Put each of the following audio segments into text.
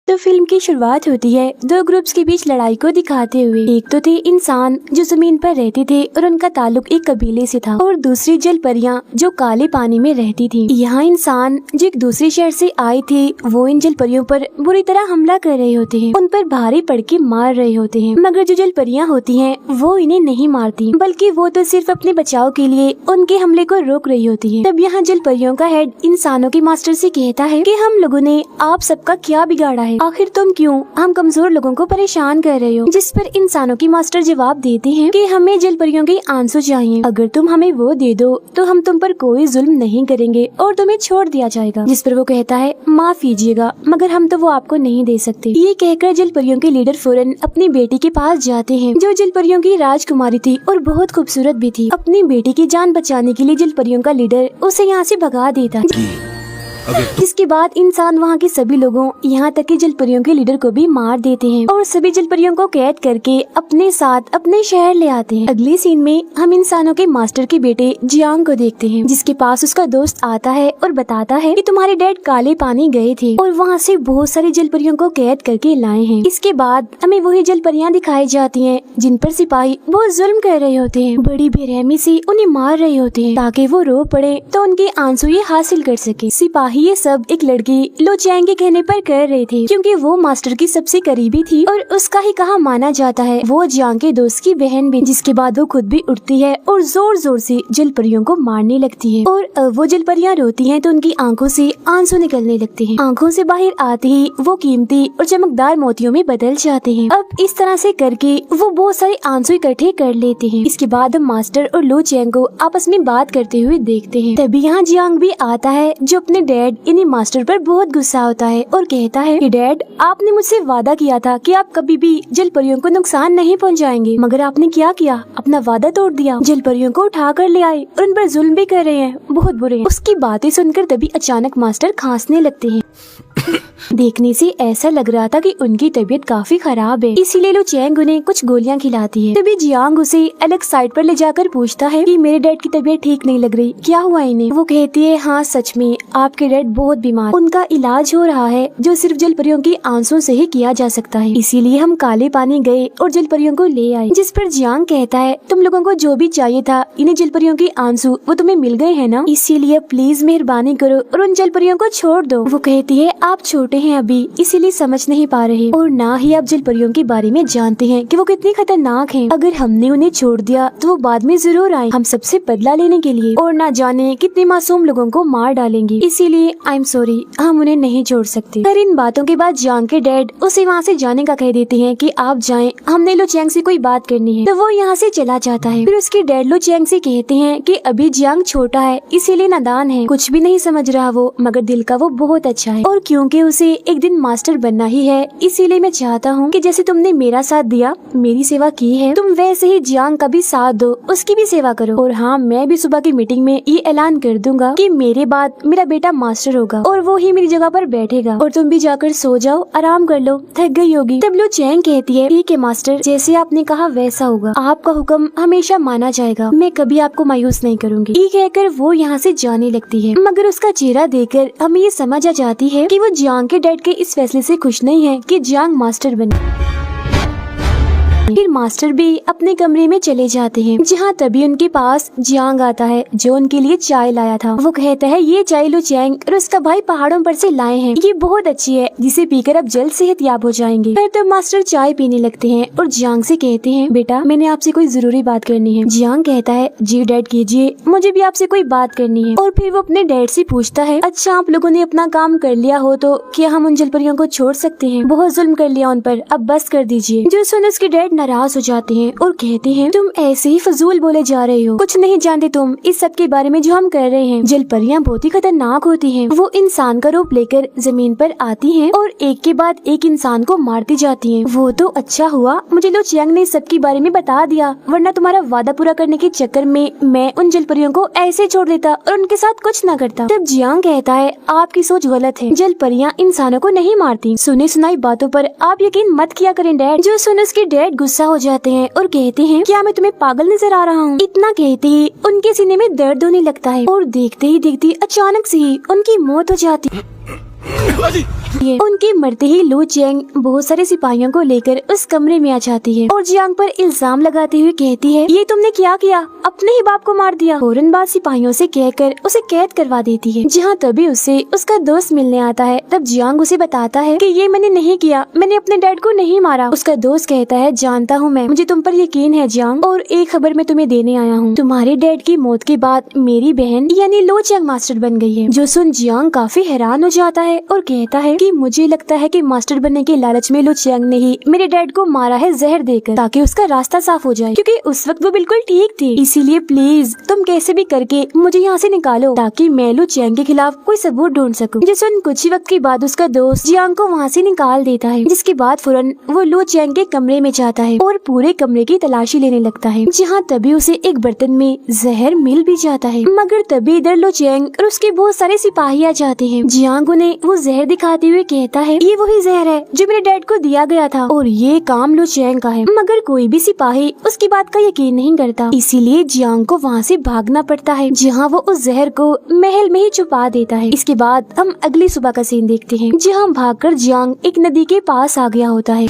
तो फिल्म की शुरुआत होती है दो ग्रुप्स के बीच लड़ाई को दिखाते हुए। एक तो थे इंसान जो जमीन पर रहते थे और उनका ताल्लुक एक कबीले से था, और दूसरी जल परियां जो काले पानी में रहती थी। यहाँ इंसान जो एक दूसरे शहर से आए थे वो इन जल परियों पर बुरी तरह हमला कर रहे होते हैं, उन पर भारी पड़ के मार रहे होते हैं। मगर जो जल परियां होती हैं वो इन्हें नहीं मारती, बल्कि वो तो सिर्फ अपने बचाव के लिए उनके हमले को रोक रही होती है। तब यहाँ जल परियों का हेड इंसानों के मास्टर से कहता है कि हम लोगों ने आप सबका क्या बिगाड़ा है, आखिर तुम क्यों हम कमजोर लोगों को परेशान कर रहे हो। जिस पर इंसानों की मास्टर जवाब देते हैं कि हमें जल परियों के आंसू चाहिए, अगर तुम हमें वो दे दो तो हम तुम पर कोई जुल्म नहीं करेंगे और तुम्हें छोड़ दिया जाएगा। जिस पर वो कहता है माफ कीजिएगा मगर हम तो वो आपको नहीं दे सकते। ये कहकर जल परियों के लीडर फौरन अपनी बेटी के पास जाते हैं जो जल परियों की राजकुमारी थी और बहुत खूबसूरत भी थी। अपनी बेटी की जान बचाने के लिए जल परियों का लीडर उसे यहाँ से भगा देता है। इसके बाद इंसान वहाँ के सभी लोगों यहाँ तक कि जल परियों के लीडर को भी मार देते हैं और सभी जल परियों को कैद करके अपने साथ अपने शहर ले आते हैं। अगले सीन में हम इंसानों के मास्टर के बेटे जियांग को देखते हैं, जिसके पास उसका दोस्त आता है और बताता है कि तुम्हारे डैड काले पानी गए थे और वहाँ से बहुत सारी जल परियों को कैद करके लाए हैं। इसके बाद हमें वही जल परियां दिखाई जाती हैं जिन पर सिपाही बहुत जुल्म कर रहे होते हैं, बड़ी बेरहमी से उन्हें मार रहे होते हैं ताकि वो रो पड़े तो उनके आंसू ये हासिल कर सके। सिपाही ये सब एक लड़की लो चैंग के कहने पर कर रहे थे क्योंकि वो मास्टर की सबसे करीबी थी और उसका ही कहा माना जाता है वो जियांग के दोस्त की बहन भी। जिसके बाद वो खुद भी उठती है और जोर जोर से जल परियों को मारने लगती है और वो जल परियां रोती हैं तो उनकी आंखों से आंसू निकलने लगते हैं। आंखों से बाहर आते ही वो कीमती और चमकदार मोतियों में बदल जाते हैं। अब इस तरह से करके वो बहुत सारे आंसू इकट्ठे कर लेते हैं। इसके बाद हम मास्टर और लो चैंग को आपस में बात करते हुए देखते हैं। तभी यहाँ जियांग भी आता है जो अपने डैड इन्हीं मास्टर पर बहुत गुस्सा होता है और कहता है कि डैड आपने मुझसे वादा किया था कि आप कभी भी जल परियों को नुकसान नहीं पहुंचाएंगे, मगर आपने क्या किया, अपना वादा तोड़ दिया। जल परियों को उठा कर ले आए और उन पर जुल्म भी कर रहे हैं, बहुत बुरे हैं। उसकी बातें सुनकर तभी अचानक मास्टर खांसने लगते हैं। देखने से ऐसा लग रहा था कि उनकी तबीयत काफी खराब है, इसीलिए लो चैंग उन्हें कुछ गोलियां खिलाती है। तभी जियांग उसे अलग साइड पर ले जाकर पूछता है कि मेरे डैड की तबीयत ठीक नहीं लग रही, क्या हुआ इन्हें। वो कहती है हाँ सच में आपके डैड बहुत बीमार, उनका इलाज हो रहा है जो सिर्फ जल परियों की आंसू से ही किया जा सकता है, इसीलिए हम काले पानी गए और जल परियों को ले आए। जिस पर जियांग कहता है तुम लोगों को जो भी चाहिए था इन्हें जल परियों के आंसू वो तुम्हें मिल गए हैं ना, इसीलिए प्लीज मेहरबानी करो और उन जल परियों को छोड़ दो। वो कहती है आप छोटे हैं अभी इसीलिए समझ नहीं पा रहे और ना ही आप जल परियों के बारे में जानते हैं कि वो कितनी खतरनाक हैं। अगर हमने उन्हें छोड़ दिया तो वो बाद में जरूर आए हम सबसे बदला लेने के लिए और ना जाने कितने मासूम लोगों को मार डालेंगे, इसीलिए आई एम सॉरी हम उन्हें नहीं छोड़ सकते। फिर इन बातों के बाद जियांग के डैड उसे वहाँ से जाने का कह देते हैं कि आप जाएं, हमने लो चैंग से कोई बात करनी है। तो वो यहाँ से चला जाता है। फिर उसके डैड लो चैंग से कहते हैं कि अभी जियांग छोटा है इसीलिए नादान है, कुछ भी नहीं समझ रहा वो, मगर दिल का वो बहुत अच्छा है और क्योंकि उसे एक दिन मास्टर बनना ही है इसीलिए मैं चाहता हूँ कि जैसे तुमने मेरा साथ दिया, मेरी सेवा की है, तुम वैसे ही जियांग का भी साथ दो, उसकी भी सेवा करो। और हाँ मैं भी सुबह की मीटिंग में ये ऐलान कर दूंगा कि मेरे बाद मेरा बेटा मास्टर होगा और वो ही मेरी जगह पर बैठेगा और तुम भी जाकर सो जाओ, आराम कर लो, थक गई होगी। तब लो चैंग कहती है ठीक है मास्टर, जैसे आपने कहा वैसा होगा, आपका हुक्म हमेशा माना जाएगा, मैं कभी आपको मायूस नहीं करूंगी। ये कहकर वो यहाँ से जाने लगती है, मगर उसका चेहरा देखकर हमें ये समझ आ जाती है कि वो जियांग के डैड के इस फैसले से खुश नहीं है कि जियांग मास्टर बने। फिर मास्टर भी अपने कमरे में चले जाते हैं, जहाँ तभी उनके पास जियांग आता है जो उनके लिए चाय लाया था। वो कहता है ये चाय लो चैंग और उसका भाई पहाड़ों पर से लाए हैं, ये बहुत अच्छी है जिसे पीकर अब जल्द सेहतयाब हो जाएंगे। फिर तो मास्टर चाय पीने लगते हैं और जियांग से कहते हैं बेटा मैंने आपसे कोई जरूरी बात करनी है। जियांग कहता है जी डैड कीजिए, मुझे भी आपसे कोई बात करनी है। और फिर वो अपने डैड से पूछता है अच्छा आप लोगों ने अपना काम कर लिया हो तो क्या हम उन जल परियों को छोड़ सकते हैं, बहुत जुल्म कर लिया उन पर, अब बस कर दीजिए। जो सुन उसके डैड नाराज हो जाते हैं और कहते हैं तुम ऐसे ही फजूल बोले जा रहे हो, कुछ नहीं जानते तुम इस सब के बारे में जो हम कर रहे हैं। जल परियां बहुत ही खतरनाक होती हैं, वो इंसान का रूप लेकर जमीन पर आती हैं और एक के बाद एक इंसान को मारती जाती हैं। वो तो अच्छा हुआ मुझे लो चैंग ने सब के बारे में बता दिया, वरना तुम्हारा वादा पूरा करने के चक्कर में मैं उन जल परियों को ऐसे छोड़ देता और उनके साथ कुछ न करता। तब जियांग कहता है आपकी सोच गलत है, जल परियां इंसानों को नहीं मारती, सुनी सुनाई बातों पर आप यकीन मत किया करें डैड। जो सुन उसके डैड गुस्सा हो जाते हैं और कहते हैं क्या मैं तुम्हें पागल नजर आ रहा हूँ। इतना कहते ही उनके सीने में दर्द होने लगता है और देखते ही देखते अचानक से ही उनकी मौत हो जाती है। उनके मरते ही लू चेंग बहुत सारे सिपाहियों को लेकर उस कमरे में आ जाती है और जियांग पर इल्जाम लगाते हुए कहती है, ये तुमने क्या किया, अपने ही बाप को मार दिया। फौरन बाद सिपाहियों से कहकर उसे कैद करवा देती है। जहाँ तभी उसे उसका दोस्त मिलने आता है। तब जियांग उसे बताता है कि ये मैंने नहीं किया, मैंने अपने डैड को नहीं मारा। उसका दोस्त कहता है, जानता हूँ मैं, मुझे तुम पर यकीन है जियांग, और एक खबर मैं तुम्हें देने आया हूँ। तुम्हारे डैड की मौत के बाद मेरी बहन यानी लो चेंग मास्टर बन गई है। जो सुन जियांग काफी हैरान हो जाता है और कहता है कि मुझे लगता है कि मास्टर बनने के लालच में लो चेंग ने ही मेरे डैड को मारा है जहर देकर, ताकि उसका रास्ता साफ हो जाए, क्योंकि उस वक्त वो बिल्कुल ठीक थी। इसीलिए प्लीज तुम कैसे भी करके मुझे यहाँ से निकालो, ताकि मैं लो चेंग के खिलाफ कोई सबूत ढूंढ सकूं। जो सुन कुछ ही वक्त के बाद उसका दोस्त जियांग को वहाँ से निकाल देता है, जिसके बाद फौरन वो लो चेंग के कमरे में जाता है और पूरे कमरे की तलाशी लेने लगता है। जहाँ तभी उसे एक बर्तन में जहर मिल भी जाता है, मगर तभी इधर लो चेंग और उसके बहुत सारे सिपाही आ जाते हैं। जियांग उन्हें वो जहर दिखाते हुए कहता है, ये वही जहर है जो मेरे डैड को दिया गया था और ये काम लो चेंग का है। मगर कोई भी सिपाही उसकी बात का यकीन नहीं करता, इसीलिए जियांग को वहाँ से भागना पड़ता है, जहाँ वो उस जहर को महल में ही छुपा देता है। इसके बाद हम अगली सुबह का सीन देखते हैं, जहाँ भागकर जियांग एक नदी के पास आ गया होता है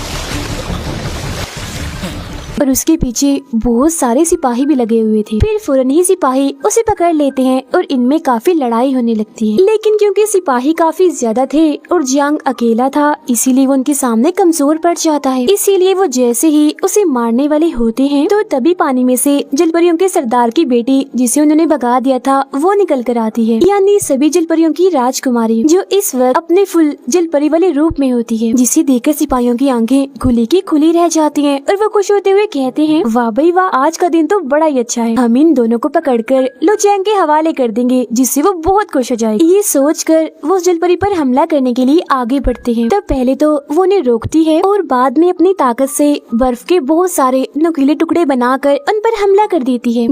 और उसके पीछे बहुत सारे सिपाही भी लगे हुए थे। फिर फौरन ही सिपाही उसे पकड़ लेते हैं और इनमें काफी लड़ाई होने लगती है। लेकिन क्योंकि सिपाही काफी ज्यादा थे और जियांग अकेला था, इसीलिए वो उनके सामने कमजोर पड़ जाता है। इसीलिए वो जैसे ही उसे मारने वाले होते हैं तो तभी पानी में से जलपरियों के सरदार की बेटी, जिसे उन्होंने भगा दिया था, वो निकल कर आती है, यानी सभी जलपरियों की राजकुमारी, जो इस वक्त अपने फुल जलपरी वाले रूप में होती है, जिसे देखकर सिपाहियों की आंखें खुली की खुली रह जाती है और वो खुश होते हुए कहते हैं, वाह भाई वाह, आज का दिन तो बड़ा ही अच्छा है, हम इन दोनों को पकड़कर लो चेंग के हवाले कर देंगे, जिससे वो बहुत खुश हो जाएगी। ये सोचकर वो उस जलपरी पर हमला करने के लिए आगे बढ़ते हैं। तब पहले तो वो उन्हें रोकती है और बाद में अपनी ताकत से बर्फ के बहुत सारे नुकीले टुकड़े बनाकर उन पर हमला कर देती है,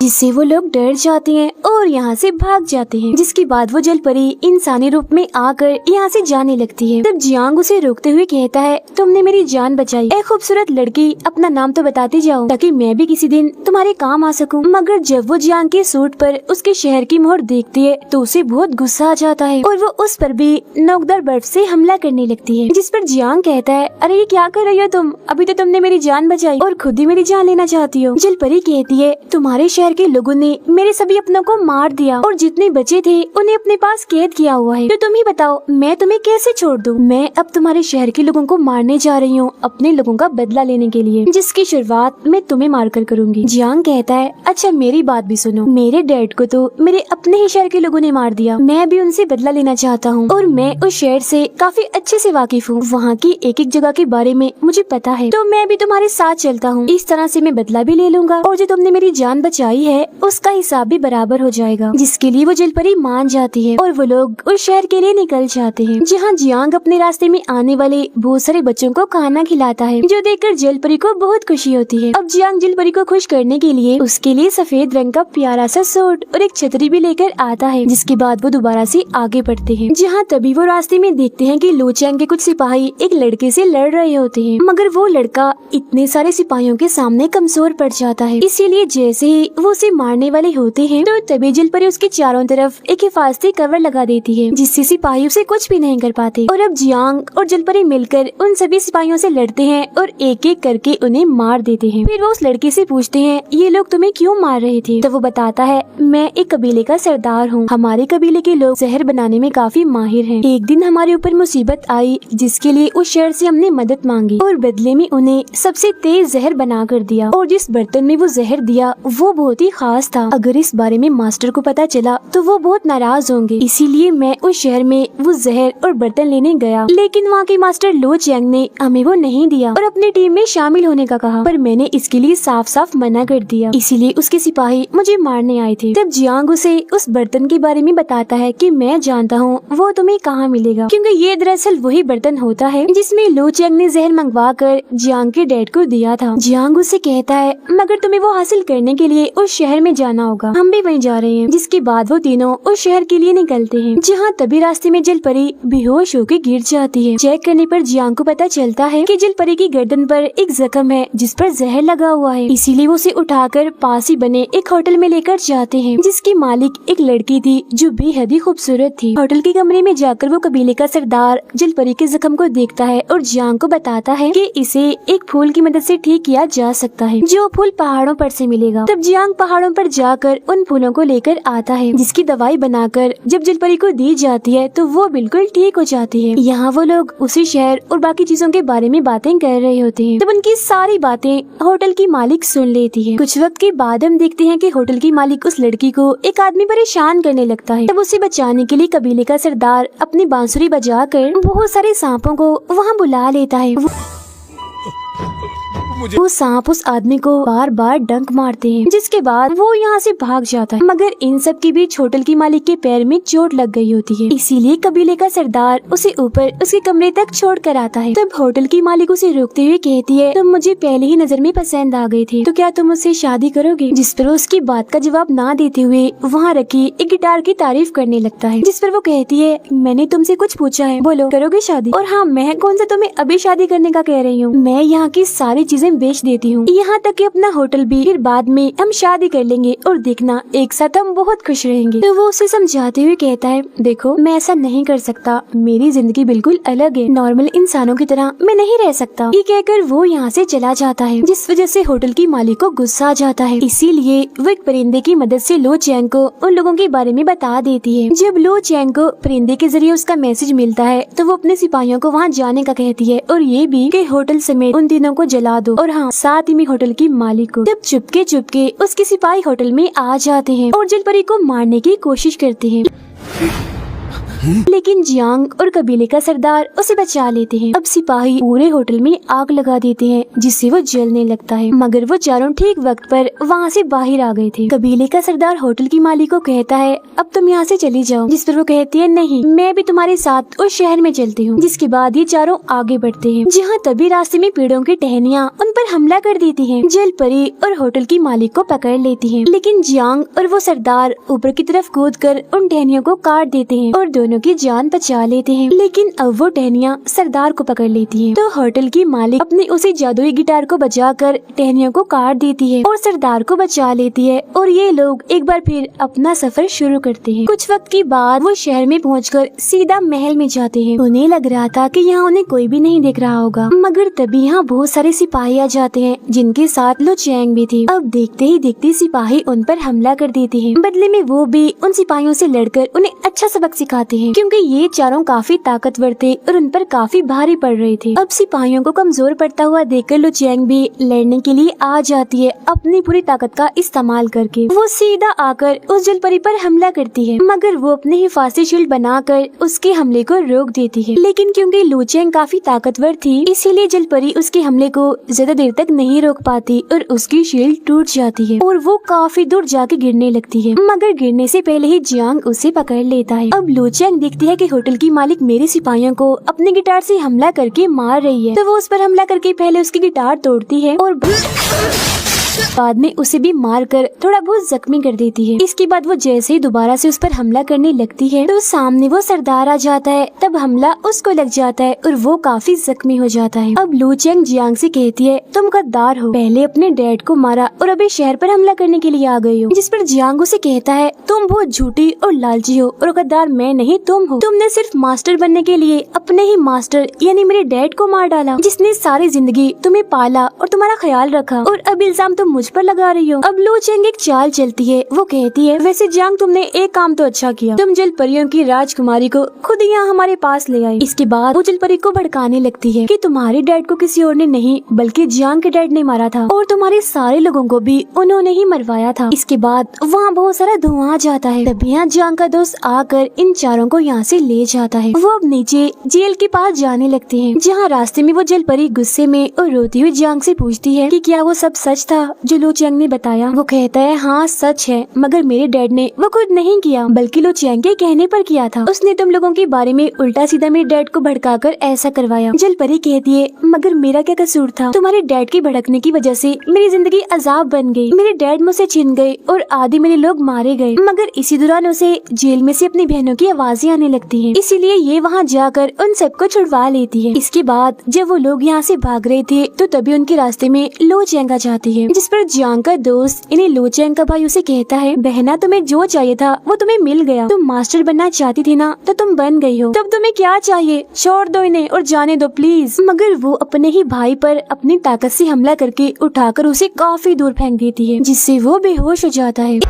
जिससे वो लोग डर जाते हैं और यहाँ से भाग जाते हैं। जिसके बाद वो जलपरी इंसानी रूप में आकर यहाँ से जाने लगती है। तब जियांग उसे रोकते हुए कहता है, तुमने मेरी जान बचाई, ए खूबसूरत लड़की, अपना नाम तो बताती जाओ ताकि मैं भी किसी दिन तुम्हारे काम आ सकूं। मगर जब वो जियांग के सूट पर उसके शहर की मोहर देखती है तो उसे बहुत गुस्सा आ जाता है और वो उस पर भी नोकदार बर्फ से हमला करने लगती है। जिस पर जियांग कहता है, अरे ये क्या कर रही हो तुम, अभी तो तुमने मेरी जान बचाई और खुद ही मेरी जान लेना चाहती हो। जलपरी कहती है, तुम्हारे शहर के लोगों ने मेरे सभी अपनों को मार दिया और जितने बचे थे उन्हें अपने पास कैद किया हुआ है, तो तुम ही बताओ मैं तुम्हें कैसे छोड़ दूं। मैं अब तुम्हारे शहर के लोगों को मारने जा रही हूँ, अपने लोगों का बदला लेने के लिए, जिसकी शुरुआत मैं तुम्हें मारकर करूंगी। जियांग कहता है, अच्छा मेरी बात भी सुनो, मेरे डैड को तो मेरे अपने ही शहर के लोगों ने मार दिया, मैं भी उनसे बदला लेना चाहता हूँ और मैं उस शहर से काफी अच्छे से वाकिफ हूँ, वहाँ की एक एक जगह के बारे में मुझे पता है, तो मैं भी तुम्हारे साथ चलता हूँ। इस तरह से मैं बदला भी ले लूंगा और जो तुमने मेरी जान बचाई है उसका हिसाब भी बराबर हो जाएगा। जिसके लिए वो जलपरी मान जाती है और वो लोग उस शहर के लिए निकल जाते हैं, जहाँ जियांग अपने रास्ते में आने वाले बहुत सारे बच्चों को खाना खिलाता है, जो देखकर जलपरी को बहुत खुशी होती है। अब जियांग जलपरी को खुश करने के लिए उसके लिए सफेद रंग का प्यारा सा सूट और एक छतरी भी लेकर आता है। जिसके बाद वो दोबारा से आगे बढ़ते हैं, जहाँ तभी वो रास्ते में देखते हैं कि लो चेंग के कुछ सिपाही एक लड़के से लड़ रहे होते हैं, मगर वो लड़का इतने सारे सिपाहियों के सामने कमजोर पड़ जाता है। इसीलिए जैसे ही वो उसे मारने वाले होते हैं तो तभी जलपरी उसके चारों तरफ एक हिफाजती कवर लगा देती है, जिससे सिपाही उसे कुछ भी नहीं कर पाते। और अब जियांग और जलपरी मिलकर उन सभी सिपाहियों से लड़ते हैं और एक एक करके उन्हें मार देते हैं। फिर वो उस लड़के से पूछते हैं, ये लोग तुम्हें क्यों मार रहे थे? तो वो बताता है, मैं एक कबीले का सरदार हूँ, हमारे कबीले के लोग जहर बनाने में काफी माहिर हैं। एक दिन हमारे ऊपर मुसीबत आई, जिसके लिए उस शहर से हमने मदद मांगी और बदले में उन्हें सबसे तेज जहर बना कर दिया, और जिस बर्तन में वो जहर दिया वो बहुत ही खास था। अगर इस बारे में मास्टर को पता चला तो वो बहुत नाराज होंगे, इसीलिए मैं उस शहर में वो जहर और बर्तन लेने गया, लेकिन वहाँ के मास्टर लो चेंग ने हमें वो नहीं दिया और अपनी टीम में शामिल होने का कहा, पर मैंने इसके लिए साफ साफ मना कर दिया, इसीलिए उसके सिपाही मुझे मारने आए थे। तब जियांग उसे उस बर्तन के बारे में बताता है कि मैं जानता हूँ वो तुम्हें कहाँ मिलेगा, क्योंकि ये दरअसल वही बर्तन होता है जिसमें लो चेंग ने जहर मंगवा कर जियांग के डैड को दिया था। जियांग उससे कहता है, मगर तुम्हें वो हासिल करने के लिए उस उस शहर में जाना होगा, हम भी वहीं जा रहे हैं। जिसके बाद वो तीनों उस शहर के लिए निकलते हैं, जहाँ तभी रास्ते में जल परी बेहोश होकर गिर जाती है। चेक करने पर जियांग को पता चलता है कि जल परी की गर्दन पर एक जख्म है जिस पर जहर लगा हुआ है, इसीलिए वो उसे उठाकर पास ही बने एक होटल में लेकर जाते हैं, जिसकी मालिक एक लड़की थी जो बेहद ही खूबसूरत थी। होटल के कमरे में जाकर वो कबीले का सरदार जल परी के जख्म को देखता है और जियांग को बताता है कि इसे एक फूल की मदद से ठीक किया जा सकता है, जो फूल पहाड़ों पर से मिलेगा। तब जियांग पहाड़ों पर जाकर उन फूलों को लेकर आता है, जिसकी दवाई बनाकर जब जल परी को दी जाती है तो वो बिल्कुल ठीक हो जाती है। यहाँ वो लोग उसी शहर और बाकी चीजों के बारे में बातें कर रहे होते हैं। तब उनकी सारी बातें होटल की मालिक सुन लेती है। कुछ वक्त के बाद हम देखते हैं कि होटल की मालिक उस लड़की को एक आदमी परेशान करने लगता है। तब उसे बचाने के लिए कबीले का सरदार अपनी बांसुरी बजाकर बहुत सारे सांपों को वहाँ बुला लेता है। वो सांप उस आदमी को बार बार डंक मारते हैं, जिसके बाद वो यहाँ से भाग जाता है। मगर इन सब के बीच होटल की मालिक के पैर में चोट लग गई होती है, इसीलिए कबीले का सरदार उसे ऊपर उसके कमरे तक छोड़ कर आता है। तब होटल की मालिक उसे रोकते हुए कहती है, तुम मुझे पहले ही नजर में पसंद आ गए थे, तो क्या तुम मुझसे शादी करोगे? जिस पर उसकी बात का जवाब ना देते हुए वहाँ रखी एक गिटार की तारीफ करने लगता है, जिस पर वो कहती है, मैंने तुमसे कुछ पूछा है, बोलो करोगे शादी? और हाँ, मैं कौन सा तुम्हें अभी शादी करने का कह रही हूँ, मैं यहाँ की सारी चीजें बेच देती हूँ, यहाँ तक कि अपना होटल भी, फिर बाद में हम शादी कर लेंगे और देखना एक साथ हम बहुत खुश रहेंगे। तो वो उसे समझाते हुए कहता है, देखो मैं ऐसा नहीं कर सकता, मेरी जिंदगी बिल्कुल अलग है, नॉर्मल इंसानों की तरह मैं नहीं रह सकता। ये कहकर वो यहाँ से चला जाता है, जिस वजह से होटल की मालिक को गुस्सा आ जाता है। इसीलिए वो एक परिंदे की मदद से लो चैंग को उन लोगों के बारे में बता देती है। जब लो चैंग को परिंदे के जरिए उसका मैसेज मिलता है तो वो अपने सिपाहियों को वहाँ जाने का कहती है, और ये भी कि होटल समेत उन तीनों को जला दो, और हाँ साथ ही में होटल की मालिक को। जब चुपके उसके सिपाही होटल में आ जाते हैं और जल परी को मारने की कोशिश करते हैं, लेकिन जियांग और कबीले का सरदार उसे बचा लेते हैं। अब सिपाही पूरे होटल में आग लगा देते हैं, जिससे वो जलने लगता है, मगर वो चारों ठीक वक्त पर वहाँ से बाहर आ गए थे। कबीले का सरदार होटल की मालिक को कहता है, अब तुम यहाँ से चली जाओ, जिस पर वो कहती है, नहीं मैं भी तुम्हारे साथ उस शहर में चलती हूँ। जिसके बाद ये चारों आगे बढ़ते हैं, जहाँ तभी रास्ते में पेड़ों की टहनियाँ उन पर हमला कर देती है। जल परी और होटल की मालिक को पकड़ लेती है, लेकिन जियांग और वो सरदार ऊपर की तरफ कूद कर उन टहनियों को काट देते हैं और दोनों की जान बचा लेते हैं। लेकिन अब वो टहनियाँ सरदार को पकड़ लेती हैं, तो होटल की मालिक अपनी उसी जादुई गिटार को बजाकर टहनियों को काट देती है और सरदार को बचा लेती है, और ये लोग एक बार फिर अपना सफर शुरू करते हैं। कुछ वक्त के बाद वो शहर में पहुंचकर सीधा महल में जाते हैं। उन्हें लग रहा था कि यहाँ उन्हें कोई भी नहीं देख रहा होगा, मगर तभी यहाँ बहुत सारे सिपाही आ जाते हैं, जिनके साथ लो चैंग भी थी। अब देखते ही देखते सिपाही उन पर हमला कर देते हैं। बदले में वो भी उन सिपाहियों से लड़कर उन्हें अच्छा सबक सिखाते हैं, क्योंकि ये चारों काफी ताकतवर थे और उन पर काफी भारी पड़ रहे थे। अब सिपाहियों को कमजोर पड़ता हुआ देखकर लो चैंग भी लड़ने के लिए आ जाती है, अपनी पूरी ताकत का इस्तेमाल करके। वो सीधा आकर उस जल परी पर हमला करती है, मगर वो अपने हिफाजती शील्ड बनाकर उसके हमले को रोक देती है। लेकिन क्योंकि लो चैंग काफी ताकतवर थी, इसीलिए जल परी उसके हमले को ज्यादा देर तक नहीं रोक पाती और उसकी शील्ड टूट जाती है और वो काफी दूर जाके गिरने लगती है। मगर गिरने से पहले ही जियांग उसे पकड़ लेता है। अब लो चैंग देखती है कि होटल की मालिक मेरे सिपाहियों को अपने गिटार से हमला करके मार रही है, तो वो उस पर हमला करके पहले उसकी गिटार तोड़ती है और बाद में उसे भी मारकर थोड़ा बहुत जख्मी कर देती है। इसके बाद वो जैसे ही दोबारा से उस पर हमला करने लगती है तो सामने वो सरदार आ जाता है, तब हमला उसको लग जाता है और वो काफी जख्मी हो जाता है। अब लो चैंग जियांग से कहती है, तुम गद्दार हो, पहले अपने डैड को मारा और अभी शहर पर हमला करने के लिए आ गई हो। जिस पर जियांग उसे कहता है, तुम बहुत झूठी और लालची हो और गद्दार मैं नहीं तुम हो। तुमने सिर्फ मास्टर बनने के लिए अपने ही मास्टर यानी मेरे डैड को मार डाला, जिसने सारी जिंदगी तुम्हें पाला और तुम्हारा ख्याल रखा, और अब इल्जाम तुम मुझ पर लगा रही हो। अब लो चैंग एक चाल चलती है, वो कहती है, वैसे जियांग तुमने एक काम तो अच्छा किया, तुम जल परियों की राजकुमारी को खुद यहाँ हमारे पास ले आई। इसके बाद वो जल परी को भड़काने लगती है कि तुम्हारे डैड को किसी और ने नहीं बल्कि जियांग के डैड ने मारा था और तुम्हारे सारे लोगों को भी उन्होंने ही मरवाया था। इसके बाद वहाँ बहुत सारा धुआं आ जाता है, तभी यहाँ जियांग का दोस्त आकर इन चारों को यहाँ से ले जाता है। वो अब नीचे जेल के पास जाने लगते हैं, जहाँ रास्ते में वो जल परी गुस्से में और रोती हुई जियांग से पूछती है कि क्या वो सब सच था जो लो चैंग ने बताया। वो कहता है हाँ सच है, मगर मेरे डैड ने वो खुद नहीं किया, बल्कि लो चैंग के कहने पर किया था। उसने तुम लोगों के बारे में उल्टा सीधा मेरे डैड को भड़काकर ऐसा करवाया। जल परी कहती है मगर मेरा क्या कसूर था? तुम्हारे डैड के भड़कने की वजह से मेरी जिंदगी अजाब बन गई। मेरे डैड मुझसे छिन गए और आधे मेरे लोग मारे गए, मगर इसी दौरान उसे जेल में से अपनी बहनों की आवाजें आने लगती हैं। इसीलिए ये वहाँ जाकर उन सबको छुड़वा लेती है। इसके बाद जब वो लोग यहाँ से भाग रहे थे तो तभी उनके रास्ते में लो चैंग आ जाती है, जिस पर जियांग का दोस्त इन्हें लो चैंग का भाई उसे कहता है बहना तुम्हें जो चाहिए था वो तुम्हें मिल गया। तुम मास्टर बनना चाहती थी ना, तो तुम बन गई हो। तब तुम्हें क्या चाहिए? छोड़ दो इन्हें और जाने दो प्लीज। मगर वो अपने ही भाई पर अपनी ताकत से हमला करके उठाकर उसे काफी दूर फेंक देती है, जिससे वो बेहोश हो जाता है।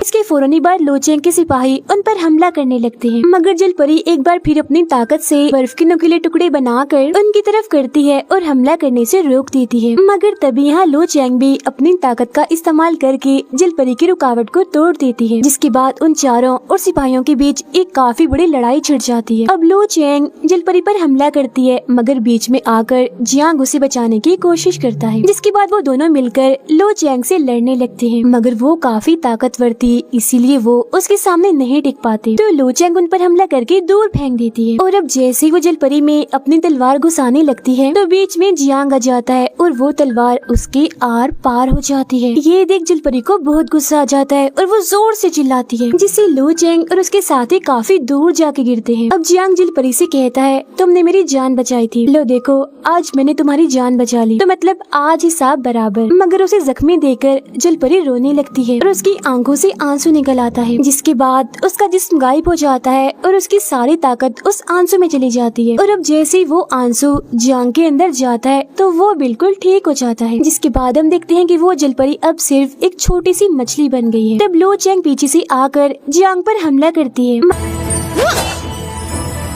इसके फौरन ही बाद लो चैंग के सिपाही उन पर हमला करने लगते हैं, मगर जल परी एक बार फिर अपनी ताकत से बर्फ के नुकीले टुकड़े बनाकर उनकी तरफ करती है और हमला करने से रोक देती है। मगर तभी यहाँ लो चैंग भी अपनी ताकत का इस्तेमाल करके जल परी की रुकावट को तोड़ देती है, जिसके बाद उन चारों और सिपाहियों के बीच एक काफी बड़ी लड़ाई छिड़ जाती है। अब लो चैंग जल परी पर हमला करती है, मगर बीच में आकर जियांग उसे बचाने की कोशिश करता है, जिसके बाद वो दोनों मिलकर लो चैंग से लड़ने लगते हैं, मगर वो काफी ताकतवर थी, इसीलिए वो उसके सामने नहीं टिक पाते। तो लो चैंग उन पर हमला करके दूर फेंक देती है। और अब जैसे ही वो जल परी में अपनी तलवार घुसाने लगती है तो बीच में जियांग आ जाता है और वो तलवार उसके आर पार हो जाती है। ये देख जल परी को बहुत गुस्सा आ जाता है और वो जोर से चिल्लाती है, जिससे लो चैंग और उसके साथी काफी दूर जाके गिरते हैं। अब जियांग जल परी से कहता है तुमने मेरी जान बचाई थी, लो देखो आज मैंने तुम्हारी जान बचा ली, तो मतलब आज हिसाब बराबर। मगर उसे जख्मी देकर जल परी रोने लगती है और उसकी आंखों से आंसू निकल आता है, जिसके बाद उसका जिस्म गायब हो जाता है और उसकी सारी ताकत उस आंसू में चली जाती है। और अब जैसे ही वो आंसू जियांग के अंदर जाता है तो वो बिल्कुल ठीक हो जाता है, जिसके बाद हम देखते हैं कि वो जल परी अब सिर्फ एक छोटी सी मछली बन गई है। तब लो चैंग पीछे से आकर जियांग पर हमला करती है,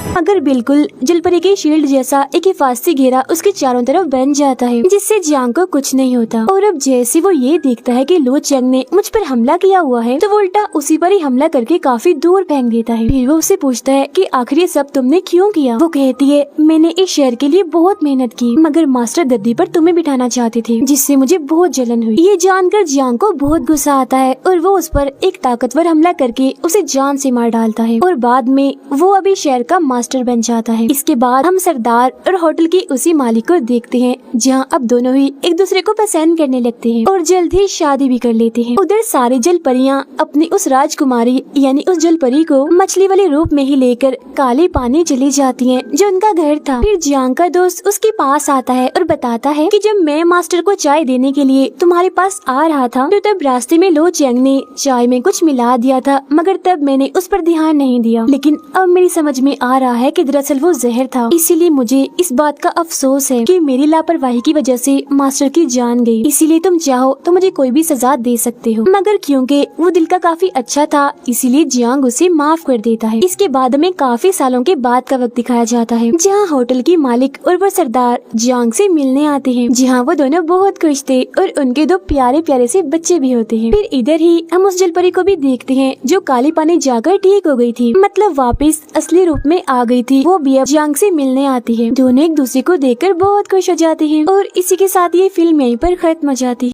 मगर बिल्कुल जल परी के शील्ड जैसा एक हिफाजती घेरा उसके चारों तरफ बन जाता है, जिससे जियांग को कुछ नहीं होता। और अब जैसे वो ये देखता है कि लो चैंग ने मुझ पर हमला किया हुआ है तो वो उल्टा उसी पर ही हमला करके काफी दूर फेंक देता है। फिर वो उससे पूछता है कि आखिर ये सब तुमने क्यों किया? वो कहती है मैंने इस शहर के लिए बहुत मेहनत की, मगर मास्टर गद्दी पर तुम्हें बिठाना चाहते थे, जिससे मुझे बहुत जलन हुई। ये जानकर जियांग को बहुत गुस्सा आता है और वो उस पर एक ताकतवर हमला करके उसे जान से मार डालता है और बाद में वो अभी शहर का मास्टर बन जाता है। इसके बाद हम सरदार और होटल के उसी मालिक को देखते हैं, जहां अब दोनों ही एक दूसरे को पसंद करने लगते हैं और जल्द ही शादी भी कर लेते हैं। उधर सारी जल परियां अपनी उस राजकुमारी यानी उस जल परी को मछली वाले रूप में ही लेकर काले पानी चली जाती हैं, जो उनका घर था। फिर जियांग का दोस्त उसके पास आता है और बताता है कि जब मैं मास्टर को चाय देने के लिए तुम्हारे पास आ रहा था तो तब रास्ते में लो चैंग ने चाय में कुछ मिला दिया था, मगर तब मैंने उस पर ध्यान नहीं दिया। लेकिन अब मेरी समझ में आ रहा है कि दरअसल वो जहर था, इसीलिए मुझे इस बात का अफसोस है कि मेरी लापरवाही की वजह से मास्टर की जान गई। इसीलिए तुम चाहो तो मुझे कोई भी सजा दे सकते हो। मगर क्योंकि वो दिल का काफी अच्छा था, इसीलिए जियांग उसे माफ कर देता है। इसके बाद हमें काफी सालों के बाद का वक्त दिखाया जाता है, जहाँ होटल की मालिक और वो सरदार जियांग से मिलने आते हैं, जहाँ वो दोनों बहुत खुश थे और उनके दो प्यारे प्यारे से बच्चे भी होते हैं। फिर इधर ही हम उस जलपरी को भी देखते हैं जो काले पानी जाकर ठीक हो गई थी, मतलब वापस असली रूप में आ गई थी। वो भी अब जियांग से मिलने आती है। दोनों एक दूसरे को देखकर बहुत खुश हो जाते हैं और इसी के साथ ये फिल्म यहीं पर खत्म हो जाती है।